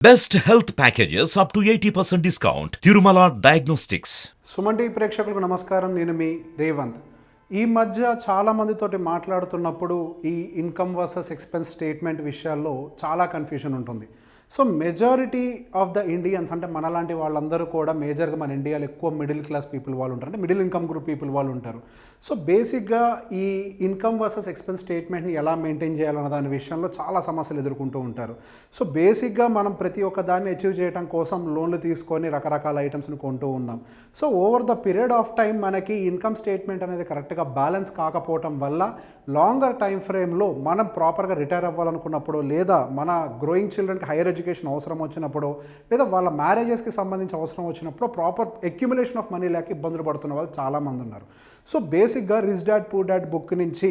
Best health packages up to 80% discount. Tirumala Diagnostics. Suman TV ప్రేక్షకులకు నమస్కారం. నేను మీ రేవంత్. ఈ మధ్య చాలామందితోటి మాట్లాడుతున్నప్పుడు ఈ ఇన్కమ్ వర్సెస్ ఎక్స్పెన్స్ స్టేట్మెంట్ విషయాల్లో చాలా కన్ఫ్యూజన్ ఉంటుంది. So majority of the Indians అంటే మనలాంటి వాళ్ళందరూ కూడా మేజర్గా మన ఇండియాలో ఎక్కువ మిడిల్ క్లాస్ పీపుల్ వాళ్ళు ఉంటారు, అంటే మిడిల్ ఇన్కమ్ గ్రూప్ పీపుల్ వాళ్ళు ఉంటారు. సో బేసిక్గా ఈ ఇన్కమ్ వర్సెస్ ఎక్స్పెన్స్ స్టేట్మెంట్ని ఎలా మెయింటైన్ చేయాలన్న దాని విషయంలో చాలా సమస్యలు ఎదుర్కొంటూ ఉంటారు. సో బేసిక్గా మనం ప్రతి ఒక్క దాన్ని అచీవ్ చేయడం కోసం లోన్లు తీసుకొని రకరకాల ఐటమ్స్ని కొంటూ ఉన్నాం. So over the period of time మనకి ఇన్కమ్ స్టేట్మెంట్ అనేది కరెక్ట్గా బ్యాలెన్స్ కాకపోవటం వల్ల లాంగర్ టైం ఫ్రేమ్లో మనం ప్రాపర్గా రిటైర్ అవ్వాలనుకున్నప్పుడు, లేదా మన గ్రోయింగ్ చిల్డ్రన్కి హైయర్ ఎడ్యుకేషన్ అవసరం వచ్చినప్పుడు, లేదా వాళ్ళ మ్యారేజెస్కి సంబంధించి అవసరం వచ్చినప్పుడు ప్రాపర్ అక్యుములేషన్ ఆఫ్ మనీ లేక ఇబ్బందులు పడుతున్న వాళ్ళు చాలామంది ఉన్నారు. సో బేసిక్గా rich dad poor dad book నుంచి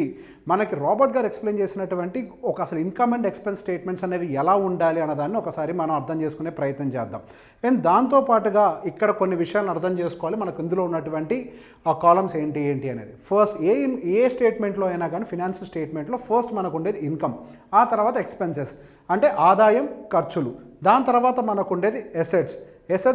మనకి రాబర్ట్ గారు ఎక్స్ప్లెయిన్ చేసినటువంటి ఒక అసలు ఇన్కమ్ అండ్ ఎక్స్పెన్స్ స్టేట్మెంట్స్ అనేవి ఎలా ఉండాలి అన్నదాన్ని ఒకసారి మనం అర్థం చేసుకునే ప్రయత్నం చేద్దాం. అండ్ దాంతోపాటుగా ఇక్కడ కొన్ని విషయాలను అర్థం చేసుకోవాలి. మనకు ఇందులో ఉన్నటువంటి ఆ కాలమ్స్ ఏంటి అనేది. ఫస్ట్ ఏ స్టేట్మెంట్లో అయినా కానీ ఫినాన్షియల్ స్టేట్మెంట్లో ఫస్ట్ మనకు ఉండేది ఇన్కమ్, ఆ తర్వాత ఎక్స్పెన్సెస్ అంటే ఆదాయం ఖర్చులు, దాని తర్వాత మనకు ఉండేది ఎసెట్స్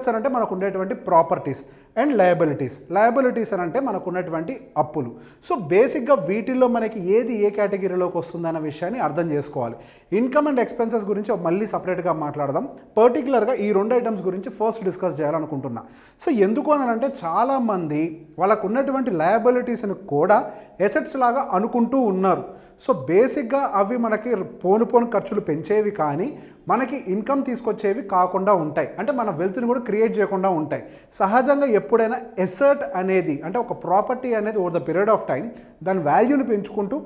అని అంటే మనకు ఉండేటువంటి ప్రాపర్టీస్, అండ్ లయబిలిటీస్ అని అంటే మనకు ఉన్నటువంటి అప్పులు. సో బేసిక్గా వీటిల్లో మనకి ఏది ఏ కేటగిరీలోకి వస్తుందన్న విషయాన్ని అర్థం చేసుకోవాలి. ఇన్కమ్ అండ్ ఎక్స్పెన్సెస్ గురించి మళ్ళీ సపరేట్గా మాట్లాడదాం. పర్టికులర్గా ఈ రెండు ఐటమ్స్ గురించి ఫస్ట్ డిస్కస్ చేయాలనుకుంటున్నా. సో ఎందుకు అని అంటే చాలామంది వాళ్ళకు ఉన్నటువంటి లయబిలిటీస్ని కూడా ఎసెట్స్ లాగా అనుకుంటూ ఉన్నారు. సో బేసిక్గా అవి మనకి పోను ఖర్చులు పెంచేవి కానీ మనకి ఇన్కమ్ తీసుకొచ్చేవి కాకుండా ఉంటాయి, అంటే మన వెల్త్ని కూడా క్రియేట్ చేయకుండా ఉంటాయి. సహజంగా ఎప్పుడైనా ఎసెట్ అనేది అంటే ఒక ప్రాపర్టీ అనేది over the period of time దాని వాల్యూని పెంచుకుంటూ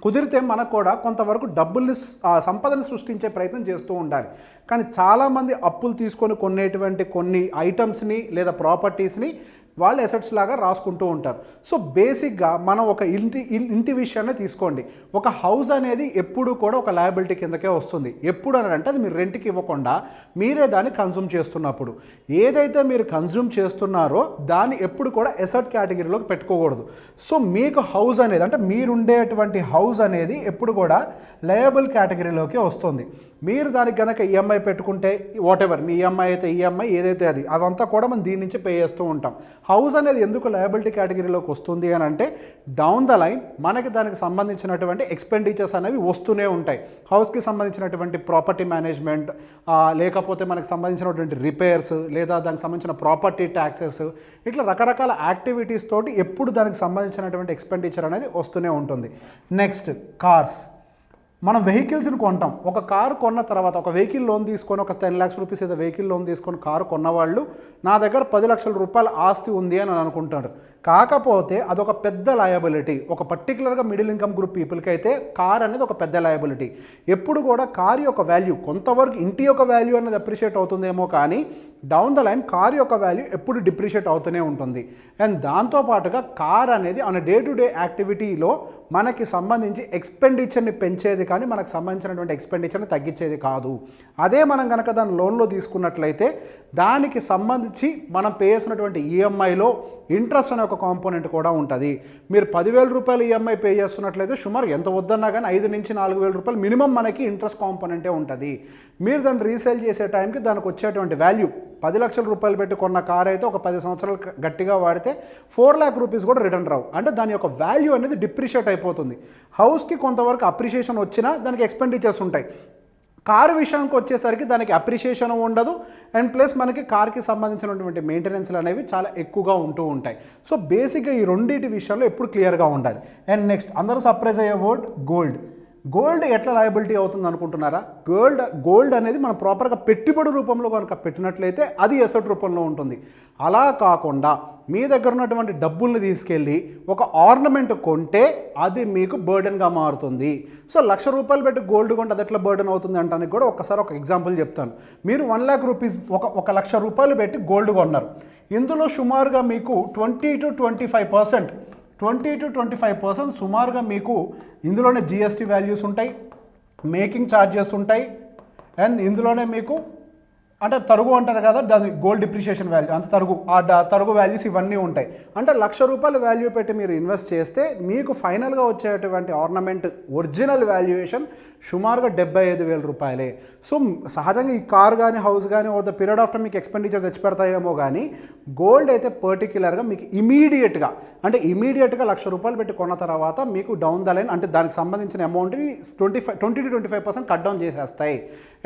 కుదిరితే మనకు కూడా కొంతవరకు డబ్బుల్ని సంపదను సృష్టించే ప్రయత్నం చేస్తూ ఉండాలి. కానీ చాలామంది అప్పులు తీసుకొని కొనేటువంటి కొన్ని ఐటమ్స్ని లేదా ప్రాపర్టీస్ని వాళ్ళు ఎసెట్స్ లాగా రాసుకుంటూ ఉంటారు. సో బేసిక్గా మనం ఒక ఇంటి విషయాన్ని తీసుకోండి. ఒక హౌస్ అనేది ఎప్పుడు కూడా ఒక లయబిలిటీ కిందకే వస్తుంది. ఎప్పుడు అని అంటే అది మీరు రెంట్కి ఇవ్వకుండా మీరే దాన్ని కన్జ్యూమ్ చేస్తున్నప్పుడు. ఏదైతే మీరు కన్జ్యూమ్ చేస్తున్నారో దాన్ని ఎప్పుడు కూడా ఎసెట్ కేటగిరీలోకి పెట్టుకోకూడదు. సో మీకు హౌస్ అనేది అంటే మీరుండేటువంటి హౌస్ అనేది ఎప్పుడు కూడా లయబుల్ కేటగిరీలోకి వస్తుంది. మీరు దానికి కనుక ఈఎంఐ పెట్టుకుంటే వాటెవర్ మీ ఈఎంఐ అయితే ఈఎంఐ ఏదైతే అదంతా కూడా మనం దీని నుంచి పే చేస్తూ ఉంటాం. హౌస్ అనేది ఎందుకు లయబిలిటీ కేటగిరీలోకి వస్తుంది అని అంటే డౌన్ ద లైన్ మనకి దానికి సంబంధించినటువంటి ఎక్స్పెండిచర్స్ అనేవి వస్తూనే ఉంటాయి. హౌస్కి సంబంధించినటువంటి ప్రాపర్టీ మేనేజ్మెంట్, లేకపోతే మనకి సంబంధించినటువంటి రిపేర్స్, లేదా దానికి సంబంధించిన ప్రాపర్టీ ట్యాక్సెస్, ఇట్లా రకరకాల యాక్టివిటీస్ తోటి ఎప్పుడు దానికి సంబంధించినటువంటి ఎక్స్పెండిచర్ అనేది వస్తూనే ఉంటుంది. Next cars. మనం వెహికల్స్ని కొంటాం. ఒక కారు కొన్న తర్వాత ఒక వెహికల్ లోన్ తీసుకొని ఒక 10 lakhs రూపీస్ ఏదో వెహికల్ లోన్ తీసుకొని కారు కొన్నవాళ్ళు నా దగ్గర 10 లక్షల రూపాయల ఆస్తి ఉంది అని అనుకుంటారు. కాకపోతే అదొక పెద్ద లయబిలిటీ. ఒక పర్టికులర్గా మిడిల్ ఇన్కమ్ గ్రూప్ పీపుల్కి అయితే కార్ అనేది ఒక పెద్ద లయబిలిటీ. ఎప్పుడు కూడా కార్ యొక్క వాల్యూ కొంతవరకు ఇంటి యొక్క వాల్యూ అనేది అప్రిషియేట్ అవుతుందేమో కానీ డౌన్ ద లైన్ కార్ యొక్క వాల్యూ ఎప్పుడు డిప్రిషియేట్ అవుతూనే ఉంటుంది. అండ్ దాంతోపాటుగా కార్ అనేది ఆన్ డే టు డే యాక్టివిటీలో మనకి సంబంధించి ఎక్స్పెండిచర్ని పెంచేది కానీ మనకు సంబంధించినటువంటి ఎక్స్పెండిచర్ని తగ్గించేది కాదు. అదే మనం కనుక దాని లోన్లో తీసుకున్నట్లయితే దానికి సంబంధించి మనం పే చేసినటువంటి ఈఎంఐలో ఇంట్రెస్ట్ అనే ఒక కాంపోనెంట్ కూడా ఉంటుంది. మీరు 10,000 రూపాయలు ఈఎంఐ పే చేస్తున్నట్లయితే సుమారు ఎంత వద్దన్నా కానీ 5 నుంచి 4,000 రూపాయలు మినిమం మనకి ఇంట్రెస్ట్ కాంపోనెంటే ఉంటుంది. మీరు దాన్ని రీసేల్ చేసే టైంకి దానికి వచ్చేటువంటి వాల్యూ 10 లక్షల రూపాయలు పెట్టి కొన్న కార్ అయితే ఒక 10 సంవత్సరాలు గట్టిగా వాడితే 4 lakh రూపీస్ కూడా రిటర్న్ రావు. అంటే దాని యొక్క వాల్యూ అనేది డిప్రిషియేట్ అయిపోతుంది. హౌస్కి కొంతవరకు అప్రిషియేషన్ వచ్చినా దానికి ఎక్స్పెండిచర్స్ ఉంటాయి. కారు విషయానికి వచ్చేసరికి దానికి అప్రిషియేషన్ ఉండదు, అండ్ ప్లస్ మనకి కార్కి సంబంధించినటువంటి మెయింటెనెన్స్లు అనేవి చాలా ఎక్కువగా ఉంటూ ఉంటాయి. సో బేసిక్గా ఈ రెండింటి విషయంలో ఎప్పుడు క్లియర్గా ఉండాలి. అండ్ నెక్స్ట్ అందరూ సర్ప్రైజ్ అయ్యే వర్డ్ గోల్డ్ ఎట్లా లయబిలిటీ అవుతుంది అనుకుంటున్నారా? గోల్డ్ అనేది మనం ప్రాపర్గా పెట్టుబడి రూపంలో కనుక పెట్టినట్లయితే అది ఎసెట్ రూపంలో ఉంటుంది. అలా కాకుండా మీ దగ్గర ఉన్నటువంటి డబ్బుల్ని తీసుకెళ్ళి ఒక ఆర్నమెంట్ కొంటే అది మీకు బర్డెన్గా మారుతుంది. సో 1,00,000 రూపాయలు పెట్టి గోల్డ్ కొంటే అది ఎట్లా బర్డెన్ అవుతుంది అంటానికి కూడా ఒకసారి ఒక ఎగ్జాంపుల్ చెప్తాను. మీరు 1 lakh రూపీస్ ఒక 1,00,000 రూపాయలు పెట్టి గోల్డ్ కొన్నారు. ఇందులో సుమారుగా మీకు 20 to 25% సుమారుగా మీకు ఇందులోనే జిఎస్టీ వాల్యూస్ ఉంటాయి, మేకింగ్ ఛార్జెస్ ఉంటాయి, అండ్ ఇందులోనే మీకు అంటే తరుగు అంటారు కదా, దాని గోల్డ్ డిప్రిషియేషన్ వాల్యూ అంత తరుగు వాల్యూస్ ఇవన్నీ ఉంటాయి. అంటే 1,00,000 రూపాయల వాల్యూ పెట్టి మీరు ఇన్వెస్ట్ చేస్తే మీకు ఫైనల్గా వచ్చేటువంటి ఆర్నమెంట్ ఒరిజినల్ వాల్యుయేషన్ సుమారుగా 75,000 రూపాయలే. సో సహజంగా ఈ కార్ కానీ హౌస్ కానీ over the period of time మీకు ఎక్స్పెండిచర్ తెచ్చి పెడతాయేమో కానీ గోల్డ్ అయితే పర్టిక్యులర్గా మీకు ఇమీడియట్గా 1,00,000 పెట్టి కొన్న తర్వాత మీకు డౌన్ ద లైన్ అంటే దానికి సంబంధించిన అమౌంట్ని 20 to 25% కట్ డౌన్ చేసేస్తాయి.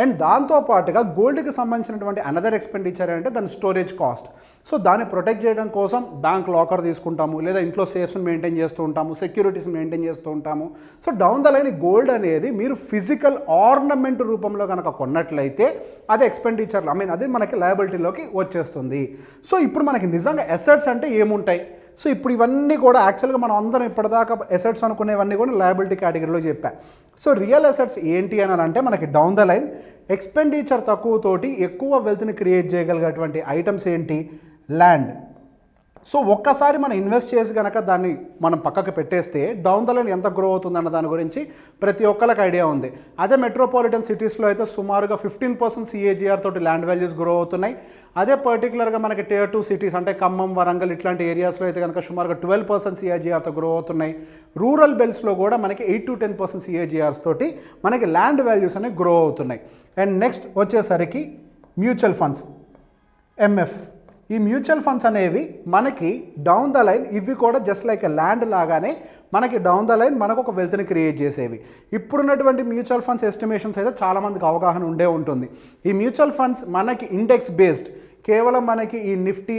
అండ్ దాంతోపాటుగా గోల్డ్కి సంబంధించినటువంటి అనదర్ ఎక్స్పెండిచర్ అంటే దాని స్టోరేజ్ కాస్ట్. సో దాన్ని ప్రొటెక్ట్ చేయడం కోసం బ్యాంక్ లాకర్ తీసుకుంటాము, లేదా ఇంట్లో సేఫ్స్ని మెయింటైన్ చేస్తూ ఉంటాము, సెక్యూరిటీస్ మెయింటైన్ చేస్తూ ఉంటాము. So down the line gold అనేది మీరు ఫిజికల్ ఆర్నమెంట్ రూపంలో కనుక కొన్నట్లయితే అది ఎక్స్పెండిచర్ అది మనకి లయబిలిటీలోకి వచ్చేస్తుంది. సో ఇప్పుడు మనకి నిజంగా అసెట్స్ అంటే ఏముంటాయి? సో ఇప్పుడు ఇవన్నీ కూడా యాక్చువల్గా మనం అందరం ఇప్పటిదాకా అసెట్స్ అనుకునేవన్నీ కూడా లయబిలిటీ కేటగిరీలో చెప్పా. సో రియల్ అసెట్స్ ఏంటి అని అంటే మనకి డౌన్ ద లైన్ ఎక్స్పెండిచర్ తక్కువతోటి ఎక్కువ వెల్త్ని క్రియేట్ చేయగలిగేటువంటి ఐటమ్స్ ఏంటి? ల్యాండ్. సో ఒక్కసారి మనం ఇన్వెస్ట్ చేసి కనుక దాన్ని మనం పక్కకు పెట్టేస్తే డౌన్ ద లైన్ ఎంత గ్రో అవుతుందన్న దాని గురించి ప్రతి ఒక్కరికి ఐడియా ఉంది. అదే మెట్రోపాలిటన్ సిటీస్లో అయితే సుమారుగా 15% CAGR తోటి ల్యాండ్ వాల్యూస్ గ్రో అవుతున్నాయి. అదే పర్టికులర్గా మనకి Tier 2 సిటీస్ అంటే ఖమ్మం, వరంగల్ ఇట్లాంటి ఏరియాస్లో అయితే కనుక సుమారుగా 12% CAGRతో గ్రో అవుతున్నాయి. రూరల్ బెల్ట్స్లో కూడా మనకి 8 to 10% CAGRs తోటి మనకి ల్యాండ్ వాల్యూస్ అనేవి గ్రో అవుతున్నాయి. అండ్ నెక్స్ట్ వచ్చేసరికి మ్యూచువల్ ఫండ్స్, MF. ఈ మ్యూచువల్ ఫండ్స్ అనేవి మనకి డౌన్ ద లైన్ ఇవి కూడా జస్ట్ లైక్ ల్యాండ్ లాగానే మనకి డౌన్ ద లైన్ మనకు ఒక వెల్త్ని క్రియేట్ చేసేవి. ఇప్పుడున్నటువంటి మ్యూచువల్ ఫండ్స్ ఎస్టిమేషన్స్ అయితే చాలామందికి అవగాహన ఉండే ఉంటుంది. ఈ మ్యూచువల్ ఫండ్స్ మనకి ఇండెక్స్ బేస్డ్, కేవలం మనకి ఈ నిఫ్టీ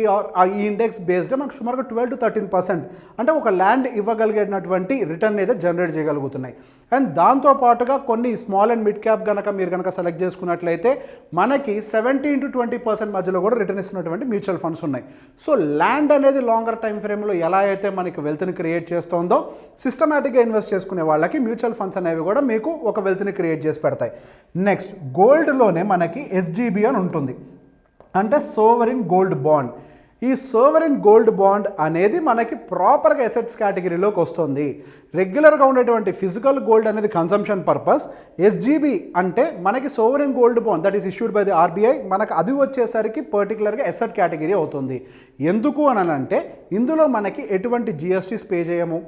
ఈ ఇండెక్స్ బేస్డ్ మనకు సుమారుగా 12 to 13% అంటే ఒక ల్యాండ్ ఇవ్వగలిగేటటువంటి రిటర్న్ అయితే జనరేట్ చేయగలుగుతున్నాయి. అండ్ దాంతోపాటుగా కొన్ని స్మాల్ అండ్ మిడ్ క్యాప్ మీరు కనుక సెలెక్ట్ చేసుకున్నట్లయితే మనకి 17 to 20% మధ్యలో కూడా రిటర్న్ ఇస్తున్నటువంటి మ్యూచువల్ ఫండ్స్ ఉన్నాయి. సో ల్యాండ్ అనేది లాంగర్ టైం ఫ్రేమ్లో ఎలా అయితే మనకి వెల్త్ని క్రియేట్ చేస్తుందో సిస్టమేటిక్గా ఇన్వెస్ట్ చేసుకునే వాళ్ళకి మ్యూచువల్ ఫండ్స్ అనేవి కూడా మీకు ఒక వెల్త్ని క్రియేట్ చేసి పెడతాయి. నెక్స్ట్ గోల్డ్లోనే మనకి SGB అని ఉంటుంది, అంటే సోవరిన్ గోల్డ్ బాండ్. ఈ సోవరిన్ గోల్డ్ బాండ్ అనేది మనకి ప్రాపర్గా అసెట్స్ కేటగిరీలోకి వస్తుంది. రెగ్యులర్గా ఉండేటువంటి ఫిజికల్ గోల్డ్ అనేది కన్సంప్షన్ పర్పస్, SGB అంటే మనకి sovereign gold bond that is issued by the RBI, మనకు అది వచ్చేసరికి పర్టికులర్గా అసెట్ కేటగిరీ అవుతుంది. ఎందుకు అని అంటే ఇందులో మనకి ఎటువంటి GSTs పే చేయము,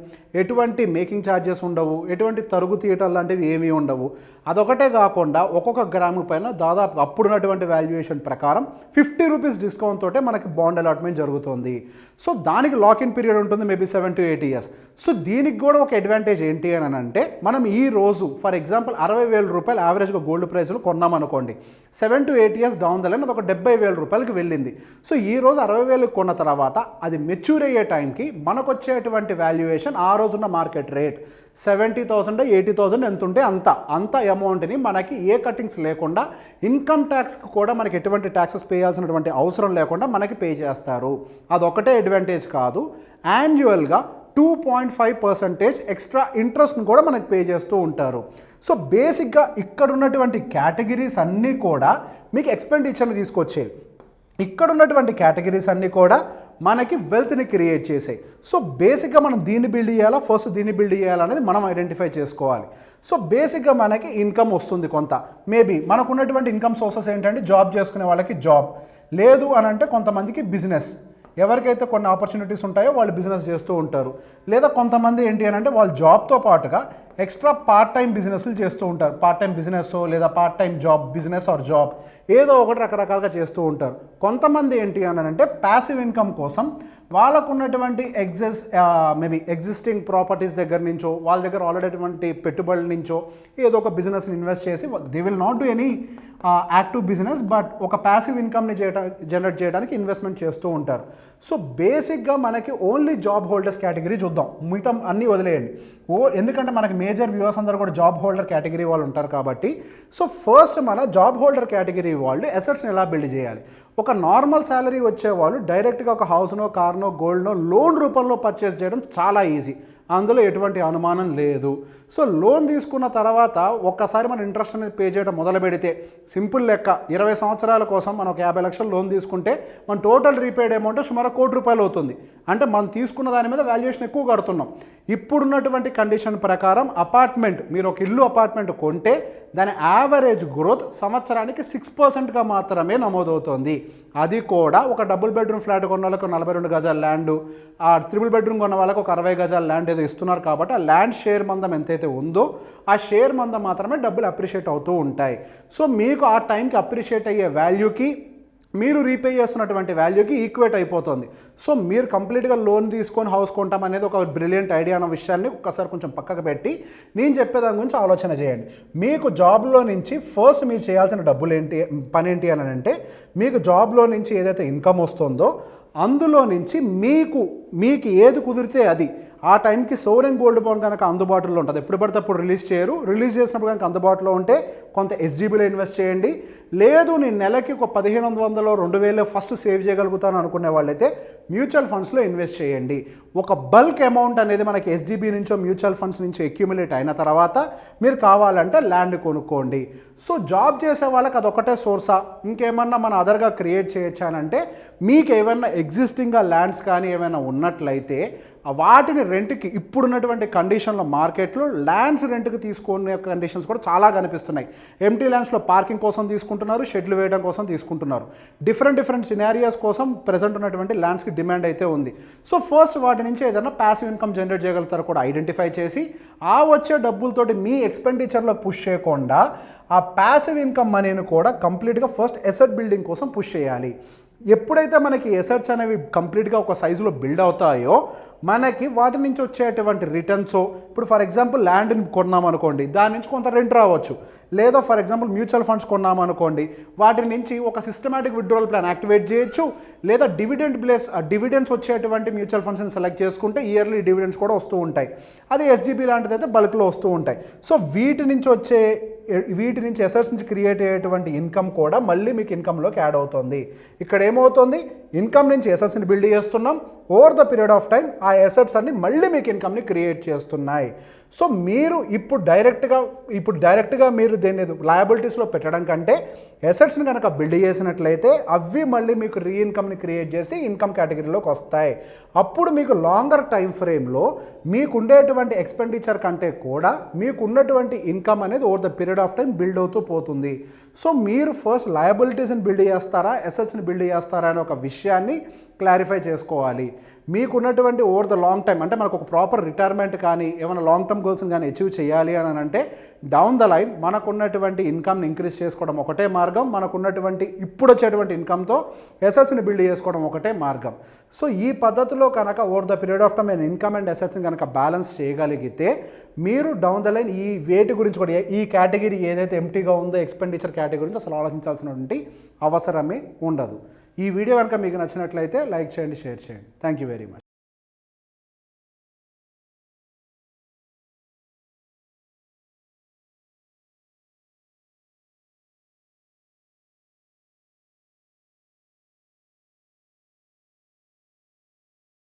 ఎటువంటి మేకింగ్ ఛార్జెస్ ఉండవు, ఎటువంటి తరుగు తీయటం లాంటివి ఏమీ ఉండవు. అదొకటే కాకుండా ఒక్కొక్క గ్రాము పైన దాదాపు అప్పుడున్నటువంటి వాల్యుయేషన్ ప్రకారం 50 రూపీస్ డిస్కౌంట్ తోటే మనకి బాండ్ అలాట్మెంట్ జరుగుతుంది. సో దానికి లాకిన్ పీరియడ్ ఉంటుంది మేబీ 7 to 8 years. సో దీనికి కూడా ఒక అడ్వాంటేజ్ ఏంటి అని అంటే మనం ఈ రోజు ఫర్ ఎగ్జాంపుల్ 60,000 రూపాయలు యావరేజ్గా గోల్డ్ ప్రైస్లో కొన్నామనుకోండి, 7 to 8 years down the line అది ఒక 70,000 రూపాయలకి వెళ్ళింది. సో ఈ రోజు 60,000 కొన్న తర్వాత అది మెచ్యూర్ అయ్యే టైంకి మనకు వచ్చేటువంటి వాల్యుయేషన్ ఆ రోజున్న మార్కెట్ రేట్ 70,000 80,000 ఎంత ఉంటే అంత అమౌంట్ని మనకి ఏ కటింగ్స్ లేకుండా ఇన్కమ్ ట్యాక్స్కి కూడా మనకి ఎటువంటి ట్యాక్సెస్ పే చేయాల్సినటువంటి అవసరం లేకుండా మనకి పే చేస్తారు. అదొకటే అడ్వాంటేజ్ కాదు, యాన్యువల్గా 2.5% ఎక్స్ట్రా ఇంట్రెస్ట్ని కూడా మనకి పే చేస్తూ ఉంటారు. సో బేసిక్గా ఇక్కడ ఉన్నటువంటి కేటగిరీస్ అన్నీ కూడా మీకు ఎక్స్పెండిచర్ని తీసుకొచ్చేవి. ఇక్కడ ఉన్నటువంటి కేటగిరీస్ అన్నీ కూడా మనకి వెల్త్ని క్రియేట్ చేసాయి. సో బేసిక్గా మనం దీన్ని బిల్డ్ చేయాలా, ఫస్ట్ దీన్ని బిల్డ్ చేయాలనేది మనం ఐడెంటిఫై చేసుకోవాలి. సో బేసిక్గా మనకి ఇన్కమ్ వస్తుంది కొంత, మేబీ మనకు ఉన్నటువంటి ఇన్కమ్ సోర్సెస్ ఏంటంటే జాబ్ చేసుకునే వాళ్ళకి జాబ్, లేదు అని అంటే కొంతమందికి బిజినెస్, ఎవరికైతే కొన్ని ఆపర్చునిటీస్ ఉంటాయో వాళ్ళు బిజినెస్ చేస్తూ ఉంటారు, లేదా కొంతమంది ఏంటి అని అంటే వాళ్ళు జాబ్తో పాటుగా ఎక్స్ట్రా పార్ట్ టైం బిజినెస్లు చేస్తూ ఉంటారు. పార్ట్ టైం బిజినెస్ లేదా part time job, business are job ఏదో ఒకటి రకరకాలుగా చేస్తూ ఉంటారు. కొంతమంది ఏంటి అని అంటే ప్యాసివ్ ఇన్కమ్ కోసం వాళ్ళకు ఉన్నటువంటి మేబీ ఎగ్జిస్టింగ్ ప్రాపర్టీస్ దగ్గర నుంచో వాళ్ళ దగ్గర ఆల్రెడీ అటువంటి పెట్టుబడుల నుంచో ఏదో ఒక బిజినెస్ని ఇన్వెస్ట్ చేసి they will not do any active business but ఒక ప్యాసివ్ ఇన్కమ్ని జనరేట్ చేయడానికి ఇన్వెస్ట్మెంట్ చేస్తూ ఉంటారు. సో బేసిక్గా మనకి ఓన్లీ జాబ్ హోల్డర్స్ కేటగిరీ చూద్దాం, మిగతా అన్నీ వదిలేయండి. ఎందుకంటే మనకి మేజర్ వ్యూవర్స్ అందరూ కూడా జాబ్ హోల్డర్ కేటగిరీ వాళ్ళు ఉంటారు కాబట్టి. సో ఫస్ట్ మన జాబ్ హోల్డర్ కేటగిరీ వాళ్ళు అసెట్స్ని ఎలా బిల్డ్ చేయాలి? ఒక నార్మల్ శాలరీ వచ్చేవాళ్ళు డైరెక్ట్గా ఒక హౌస్నో, కార్నో, గోల్డ్నో లోన్ రూపంలో పర్చేస్ చేయడం చాలా ఈజీ, అందులో ఎటువంటి అనుమానం లేదు. సో లోన్ తీసుకున్న తర్వాత ఒక్కసారి మన ఇంట్రెస్ట్ అనేది పే చేయడం మొదలు పెడితే సింపుల్ లెక్క 20 సంవత్సరాల కోసం మనం ఒక 50 లక్షలు లోన్ తీసుకుంటే మన టోటల్ రీపేడ్ అమౌంట్ సుమారు ₹1,00,00,000 అవుతుంది. అంటే మనం తీసుకున్న దాని మీద వాల్యుయేషన్ ఎక్కువ కడుతున్నాం. ఇప్పుడున్నటువంటి కండిషన్ ప్రకారం అపార్ట్మెంట్, మీరు ఒక ఇల్లు అపార్ట్మెంట్ కొంటే దాని యావరేజ్ గ్రోత్ సంవత్సరానికి 6%గా మాత్రమే నమోదవుతోంది. అది కూడా ఒక డబుల్ బెడ్రూమ్ ఫ్లాట్ కొన్న వాళ్ళకు 42 గజాల ల్యాండ్, ఆ ట్రిపుల్ బెడ్రూమ్ కొన్న వాళ్ళకు ఒక 60 గజాల ల్యాండ్ ఏదో ఇస్తున్నారు. కాబట్టి ఆ ల్యాండ్ షేర్ మందం ఎంతైతే ఉందో ఆ షేర్ మందం మాత్రమే డబ్బులు అప్రిషియేట్ అవుతూ ఉంటాయి. సో మీకు ఆ టైంకి అప్రిషియేట్ అయ్యే వాల్యూకి మీరు రీపే చేస్తున్నటువంటి వాల్యూకి ఈక్వేట్ అయిపోతుంది. సో మీరు కంప్లీట్గా లోన్ తీసుకొని హౌస్ కొంటాం అనేది ఒక బ్రిలియంట్ ఐడియా అన్న విషయాన్ని ఒక్కసారి కొంచెం పక్కకు పెట్టి నేను చెప్పేదాని గురించి ఆలోచన చేయండి. మీకు జాబ్లో నుంచి ఫస్ట్ మీరు చేయాల్సిన పని ఏంటి అని అంటే, మీకు జాబ్లో నుంచి ఏదైతే ఇన్కమ్ వస్తుందో అందులో నుంచి మీకు ఏది కుదిరితే అది ఆ టైంకి సోవరెన్ గోల్డ్ బాండ్ కనుక అందుబాటులో ఉంటుంది. ఎప్పుడు పడితే అప్పుడు రిలీజ్ చేయరు. రిలీజ్ చేసినప్పుడు కనుక అందుబాటులో ఉంటే కొంత ఎస్జీబీలో ఇన్వెస్ట్ చేయండి. లేదు నేను నెలకి ఒక 1500 2000 ఫస్ట్ సేవ్ చేయగలుగుతాను అనుకునే వాళ్ళైతే మ్యూచువల్ ఫండ్స్లో ఇన్వెస్ట్ చేయండి. ఒక బల్క్ అమౌంట్ అనేది మనకి ఎస్జీబీ నుంచో మ్యూచువల్ ఫండ్స్ నుంచో అక్యూములేట్ అయిన తర్వాత మీరు కావాలంటే ల్యాండ్ కొనుక్కోండి. సో జాబ్ చేసే వాళ్ళకి అదొకటే సోర్సా, ఇంకేమన్నా మన అదర్గా క్రియేట్ చేయొచ్చా అని అంటే, మీకు ఏమైనా ఎగ్జిస్టింగ్గా ల్యాండ్స్ కానీ ఏమైనా ఉన్నట్లయితే వాటిని రెంట్కి ఇప్పుడున్నటువంటి కండిషన్లో మార్కెట్లో ల్యాండ్స్ రెంట్కి తీసుకునే కండిషన్స్ కూడా చాలా కనిపిస్తున్నాయి. ఎంటీ ల్యాండ్స్లో పార్కింగ్ కోసం తీసుకుంటున్నారు, షెడ్లు వేయడం కోసం తీసుకుంటున్నారు. డిఫరెంట్ సినారియోస్ కోసం ప్రెజెంట్ ఉన్నటువంటి ల్యాండ్స్కి డిమాండ్ అయితే ఉంది. సో ఫస్ట్ వాటి నుంచి ఏదైనా ప్యాసివ్ ఇన్కమ్ జనరేట్ చేయగలుగుతారో కూడా ఐడెంటిఫై చేసి ఆ వచ్చే డబ్బులతోటి మీ ఎక్స్పెండిచర్లో పుష్ చేయకుండా ఆ ప్యాసివ్ ఇన్కమ్ మనీని కూడా కంప్లీట్గా ఫస్ట్ ఎసెట్ బిల్డింగ్ కోసం పుష్ చేయాలి. ఎప్పుడైతే మనకి ఎసెట్స్ అనేవి కంప్లీట్గా ఒక సైజులో బిల్డ్ అవుతాయో మనకి వాటి నుంచి వచ్చేటువంటి రిటర్న్స్, ఇప్పుడు ఫర్ ఎగ్జాంపుల్ ల్యాండ్ని కొన్నాం అనుకోండి, దాని నుంచి కొంత రెంట్ రావచ్చు. లేదా ఫర్ ఎగ్జాంపుల్ మ్యూచువల్ ఫండ్స్ కొన్నాం అనుకోండి, వాటి నుంచి ఒక సిస్టమాటిక్ విత్డ్రావల్ ప్లాన్ యాక్టివేట్ చేయొచ్చు. లేదా డివిడెండ్స్ వచ్చేటువంటి మ్యూచువల్ ఫండ్స్ని సెలెక్ట్ చేసుకుంటే ఇయర్లీ డివిడెండ్స్ కూడా వస్తూ ఉంటాయి. అది ఎస్జీబీ లాంటిది అయితే బల్క్లో వస్తూ ఉంటాయి. సో వీటి నుంచి ఎసెట్స్ నుంచి క్రియేట్ అయ్యేటువంటి ఇన్కమ్ కూడా మళ్ళీ మీకు ఇన్కమ్లోకి యాడ్ అవుతుంది. ఇక్కడ ఏమవుతుంది, ఇన్కమ్ నుంచి ఎసెట్స్ని బిల్డ్ చేస్తున్నాం, over the period of time ఆ ఎసెట్స్ అన్ని మళ్ళీ మీకు ఇన్కమ్ని క్రియేట్ చేస్తున్నాయి. సో మీరు ఇప్పుడు డైరెక్ట్గా మీరు దీన్ని లయబిలిటీస్లో పెట్టడం కంటే ఎసెట్స్ని కనుక బిల్డ్ చేసినట్లయితే అవి మళ్ళీ మీకు రీఇన్కమ్ని క్రియేట్ చేసి ఇన్కమ్ కేటగిరీలోకి వస్తాయి. అప్పుడు మీకు లాంగర్ టైం ఫ్రేమ్లో మీకు ఉండేటువంటి ఎక్స్పెండిచర్ కంటే కూడా మీకు ఉన్నటువంటి ఇన్కమ్ అనేది over the period of time build అవుతూ పోతుంది. సో మీరు ఫస్ట్ లయబిలిటీస్ని బిల్డ్ చేస్తారా, ఎసెట్స్ని బిల్డ్ చేస్తారా అనే ఒక విషయాన్ని క్లారిఫై చేసుకోవాలి. మీకున్నటువంటి ఓవర్ ద లాంగ్ టైం అంటే మనకు ఒక ప్రాపర్ రిటైర్మెంట్ కానీ ఏమైనా లాంగ్ టర్మ్ గోల్స్ని కానీ అచీవ్ చేయాలి అని అంటే డౌన్ ద లైన్ మనకున్నటువంటి ఇన్కమ్ని ఇంక్రీజ్ చేసుకోవడం ఒకటే మార్గం, మనకున్నటువంటి ఇప్పుడు వచ్చేటువంటి ఇన్కమ్తో ఎసెట్స్ని బిల్డ్ చేసుకోవడం ఒకటే మార్గం. సో ఈ పద్ధతిలో కనుక over the period of time income and ఎసెట్స్ని కనుక బ్యాలెన్స్ చేయగలిగితే మీరు డౌన్ ద లైన్ ఈ వేటి గురించి కూడా ఈ కేటగిరీ ఏదైతే ఎంటీగా ఉందో ఎక్స్పెండిచర్ కేటగిరీ గురించి అసలు ఆలోచించాల్సినటువంటి అవసరమే ఉండదు. ఈ వీడియో కనుక మీకు నచ్చినట్లయితే లైక్ చేయండి, షేర్ చేయండి. Thank you very much.